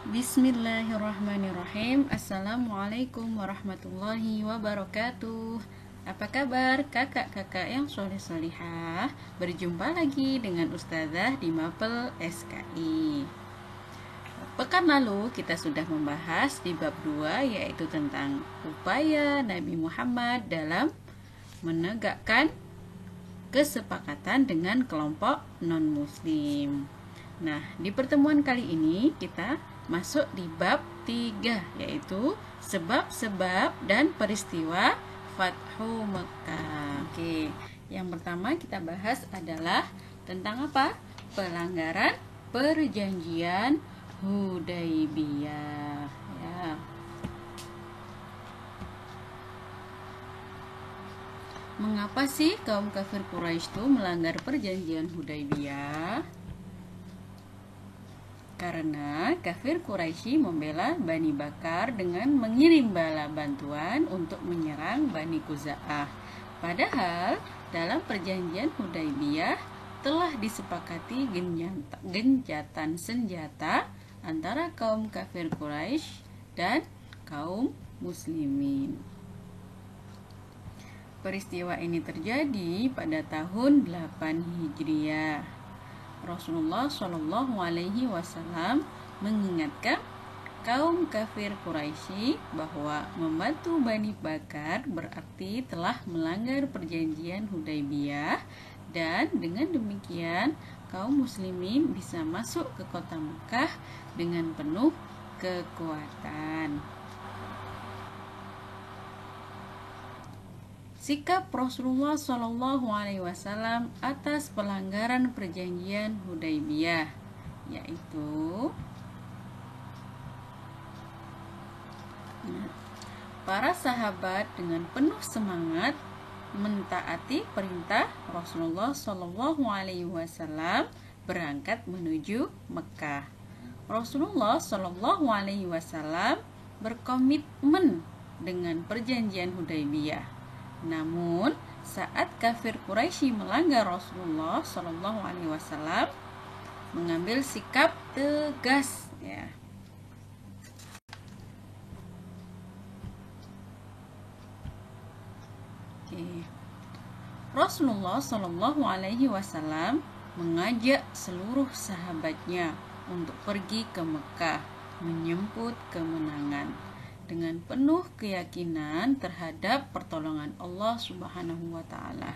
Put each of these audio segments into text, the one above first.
Bismillahirrahmanirrahim. Assalamualaikum warahmatullahi wabarakatuh. Apa kabar kakak-kakak yang soleh-solihah? Berjumpa lagi dengan Ustazah di Mapel SKI. Pekan lalu kita sudah membahas di bab 2, yaitu tentang upaya Nabi Muhammad dalam menegakkan kesepakatan dengan kelompok non-muslim. Nah, di pertemuan kali ini kita masuk di bab 3, yaitu sebab-sebab dan peristiwa Fathu Mekah. Oke, yang pertama kita bahas adalah tentang apa? Pelanggaran perjanjian Hudaybiyah. Ya. Mengapa sih kaum kafir Quraisy itu melanggar perjanjian Hudaybiyah? Karena kafir Quraisy membela Bani Bakar dengan mengirim bala bantuan untuk menyerang Bani Khuza'ah. Padahal dalam perjanjian Hudaybiyah telah disepakati gencatan senjata antara kaum kafir Quraisy dan kaum muslimin. Peristiwa ini terjadi pada tahun 8 Hijriah. Rasulullah Shallallahu Alaihi Wasallam mengingatkan kaum kafir Quraisy bahwa membantu Bani Bakar berarti telah melanggar perjanjian Hudaybiyah, dan dengan demikian kaum muslimin bisa masuk ke kota Mekah dengan penuh kekuatan. Sikap Rasulullah Shallallahu Alaihi Wasallam atas pelanggaran perjanjian Hudaybiyah, yaitu para sahabat dengan penuh semangat mentaati perintah Rasulullah Shallallahu Alaihi Wasallam berangkat menuju Mekah. Rasulullah Shallallahu Alaihi Wasallam berkomitmen dengan perjanjian Hudaybiyah. Namun, saat kafir Quraisy melanggar, Rasulullah Shallallahu Alaihi Wasallam mengambil sikap tegas. Ya. Oke. Rasulullah Shallallahu Alaihi Wasallam mengajak seluruh sahabatnya untuk pergi ke Mekah menyambut kemenangan dengan penuh keyakinan terhadap pertolongan Allah Subhanahu wa taala.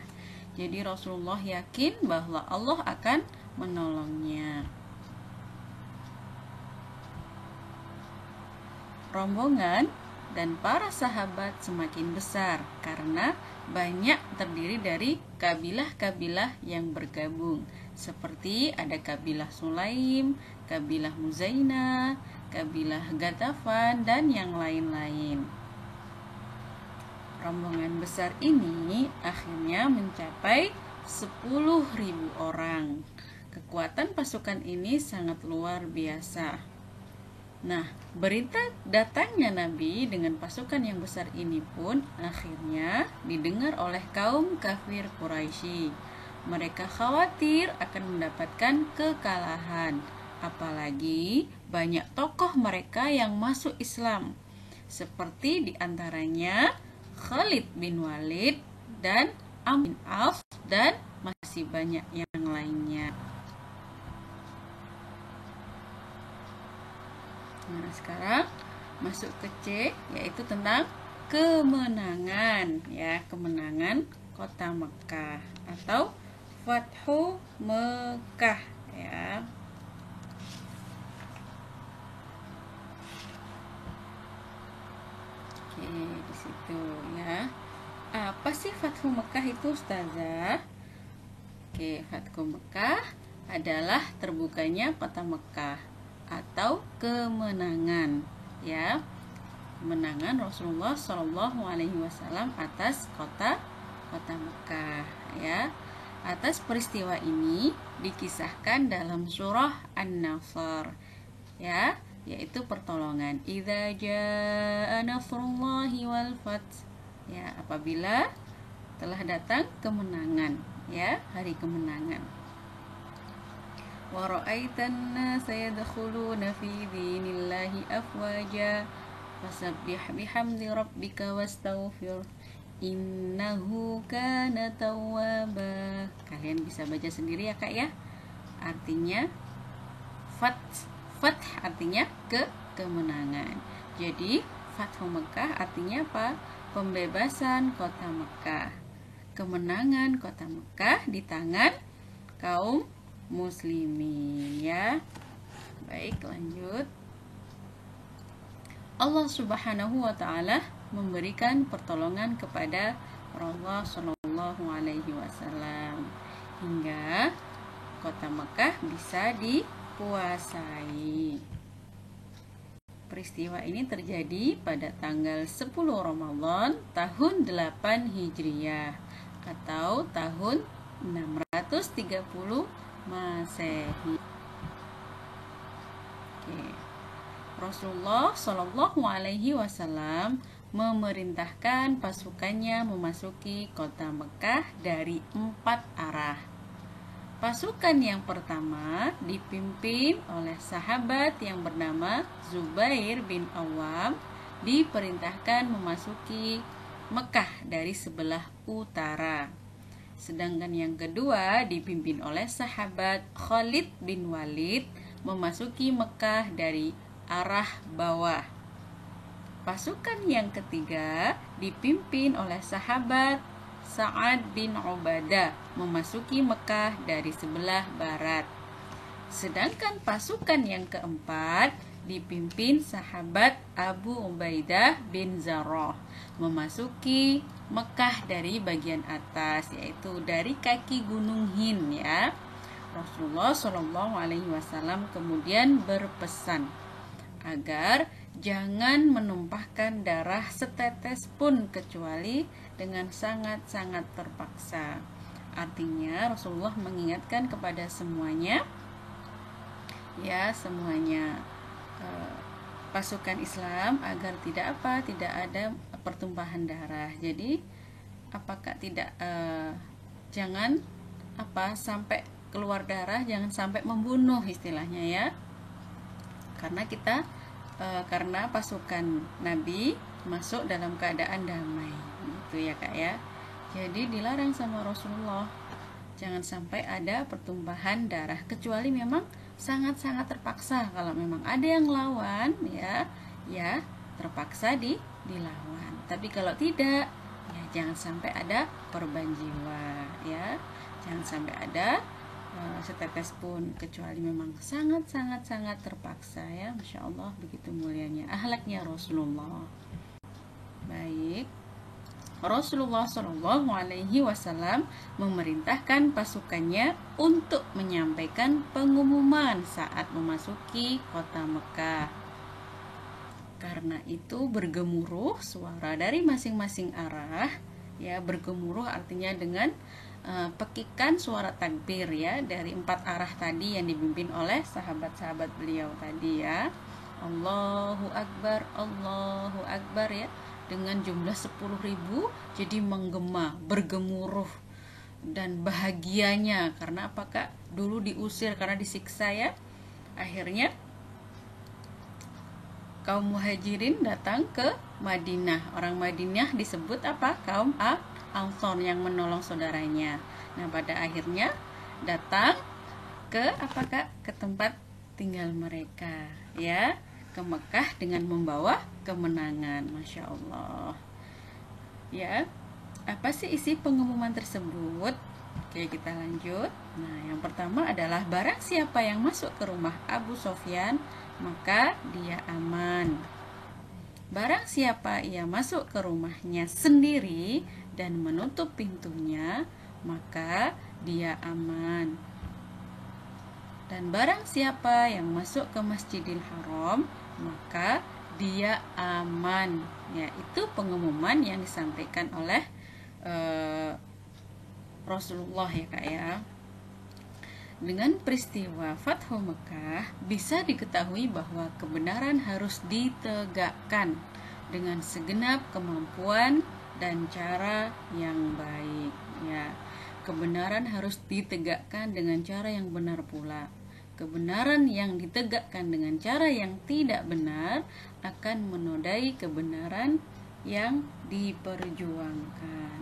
Jadi Rasulullah yakin bahwa Allah akan menolongnya. Rombongan dan para sahabat semakin besar karena banyak terdiri dari kabilah-kabilah yang bergabung, seperti ada kabilah Sulaim, kabilah Muzaina, kabilah Ghatafan, dan yang lain-lain. Rombongan besar ini akhirnya mencapai 10.000 orang. Kekuatan pasukan ini sangat luar biasa. Nah, berita datangnya Nabi dengan pasukan yang besar ini pun akhirnya didengar oleh kaum kafir Quraisy. Mereka khawatir akan mendapatkan kekalahan. Apalagi banyak tokoh mereka yang masuk Islam, seperti diantaranya Khalid bin Walid dan Amr bin Auf, dan masih banyak yang lainnya. Nah, sekarang masuk ke C, yaitu tentang kemenangan, ya, kemenangan kota Mekah atau Fathu Mekah, ya. Oke, di situ ya. Apa sih Fathu Mekah itu, Ustazah? Oke, Fathu Mekah adalah terbukanya kota Mekah atau kemenangan, ya. Kemenangan Rasulullah Shallallahu Alaihi Wasallam atas kota Mekah, ya. Atas peristiwa ini dikisahkan dalam surah An-Nasr, ya, yaitu pertolongan. Idza jaa nasrullahi wal fath, ya, apabila telah datang kemenangan, ya, hari kemenangan. wa ra'aitan nasa yadkhuluna fi dinillahi afwaja fasabbih bihamdi rabbika wastaghfir innahu kana tawwaba. Kalian bisa baca sendiri ya Kak ya. Artinya fath artinya kemenangan. Jadi Fathu Mekah artinya apa? Pembebasan kota Mekah. Kemenangan kota Mekah di tangan kaum muslimin ya. Baik, lanjut. Allah Subhanahu wa taala memberikan pertolongan kepada Rasulullah Shallallahu alaihi wasallam hingga kota Mekah bisa dikuasai. Peristiwa ini terjadi pada tanggal 10 Ramadan tahun 8 Hijriah atau tahun 630 Masehi. Rasulullah Shallallahu alaihi wasallam memerintahkan pasukannya memasuki kota Mekah dari 4 arah. Pasukan yang pertama dipimpin oleh sahabat yang bernama Zubair bin Awam, diperintahkan memasuki Mekah dari sebelah utara. Sedangkan yang kedua dipimpin oleh sahabat Khalid bin Walid, memasuki Mekah dari arah bawah. Pasukan yang ketiga dipimpin oleh sahabat Sa'ad bin Ubadah, memasuki Mekah dari sebelah barat. Sedangkan pasukan yang keempat dipimpin sahabat Abu Ubaidah bin Zarrah, memasuki Mekah dari bagian atas, yaitu dari kaki Gunung Hind ya. Rasulullah Shallallahu alaihi wasallam kemudian berpesan agar jangan menumpahkan darah setetes pun kecuali dengan sangat-sangat terpaksa. Artinya Rasulullah mengingatkan kepada semuanya ya, semuanya pasukan Islam agar tidak ada pertumpahan darah. Jadi apakah tidak jangan sampai keluar darah, jangan sampai membunuh istilahnya ya. Karena pasukan Nabi masuk dalam keadaan damai, gitu ya Kak ya. Jadi dilarang sama Rasulullah, jangan sampai ada pertumpahan darah kecuali memang sangat-sangat terpaksa. Kalau memang ada yang lawan ya terpaksa dilawan. Tapi kalau tidak, ya jangan sampai ada korban jiwa ya. Jangan sampai ada setetes pun kecuali memang sangat terpaksa ya. Masya Allah, begitu mulianya akhlaknya Rasulullah. Baik, Rasulullah Shallallahu alaihi wasallam memerintahkan pasukannya untuk menyampaikan pengumuman saat memasuki kota Mekah. Karena itu bergemuruh suara dari masing-masing arah ya. Bergemuruh artinya dengan pekikan suara takbir ya, dari 4 arah tadi yang dipimpin oleh sahabat-sahabat beliau tadi ya. Allahu Akbar ya, dengan jumlah 10.000 jadi menggema, bergemuruh dan bahagianya. Karena apakah dulu diusir karena disiksa ya. Akhirnya kaum muhajirin datang ke Madinah. Orang Madinah disebut apa? Kaum Ansor yang menolong saudaranya. Nah, pada akhirnya datang ke tempat tinggal mereka ya, ke Mekah dengan membawa kemenangan. Masya Allah ya. Apa sih isi pengumuman tersebut? Oke, kita lanjut. Nah, yang pertama adalah barang siapa yang masuk ke rumah Abu Sofyan, maka dia aman. Barang siapa ia masuk ke rumahnya sendiri dan menutup pintunya, maka dia aman. Dan barang siapa yang masuk ke Masjidil Haram, maka dia aman. Ya, itu pengumuman yang disampaikan oleh Rasulullah ya Kak ya. Dengan peristiwa Fathu Mekah bisa diketahui bahwa kebenaran harus ditegakkan dengan segenap kemampuan dan cara yang baik ya. Kebenaran harus ditegakkan dengan cara yang benar pula. Kebenaran yang ditegakkan dengan cara yang tidak benar akan menodai kebenaran yang diperjuangkan.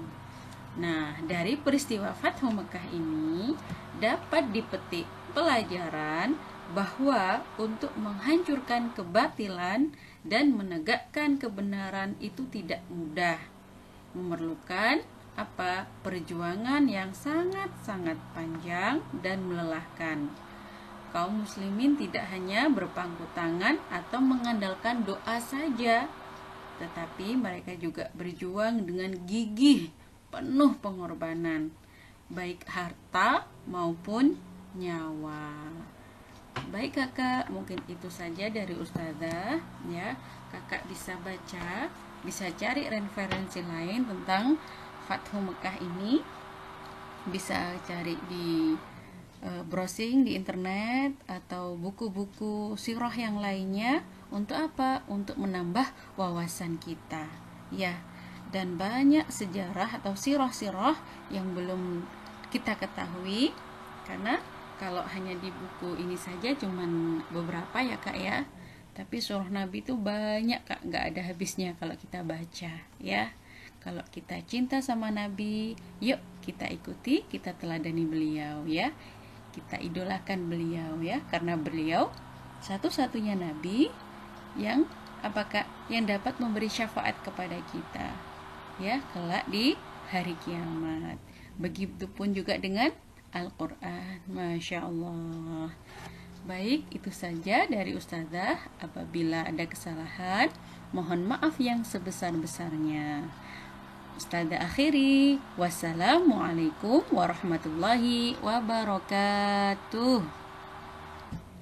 Nah, dari peristiwa Fathu Mekah ini dapat dipetik pelajaran bahwa untuk menghancurkan kebatilan dan menegakkan kebenaran itu tidak mudah. Memerlukan perjuangan yang sangat-sangat panjang dan melelahkan. Kaum muslimin tidak hanya berpangku tangan atau mengandalkan doa saja, tetapi mereka juga berjuang dengan gigih, penuh pengorbanan, baik harta maupun nyawa. Baik kakak, mungkin itu saja dari Ustazah ya. Kakak bisa baca, bisa cari referensi lain tentang Fathu Mekah ini. Bisa cari di browsing di internet atau buku-buku sirah yang lainnya. Untuk apa? Untuk menambah wawasan kita ya. Dan banyak sejarah atau sirah-sirah yang belum kita ketahui, karena kalau hanya di buku ini saja cuman beberapa ya kak ya, tapi surah Nabi itu banyak kak, nggak ada habisnya kalau kita baca ya. Kalau kita cinta sama Nabi, yuk kita ikuti, kita teladani beliau ya. Kita idolakan beliau ya, karena beliau satu-satunya nabi yang yang dapat memberi syafaat kepada kita ya kelak di hari kiamat. Begitupun juga dengan Al-Qur'an. Masya Allah. Baik, itu saja dari Ustazah. Apabila ada kesalahan, mohon maaf yang sebesar-besarnya. Ustazah akhiri, wassalamualaikum warahmatullahi wabarakatuh.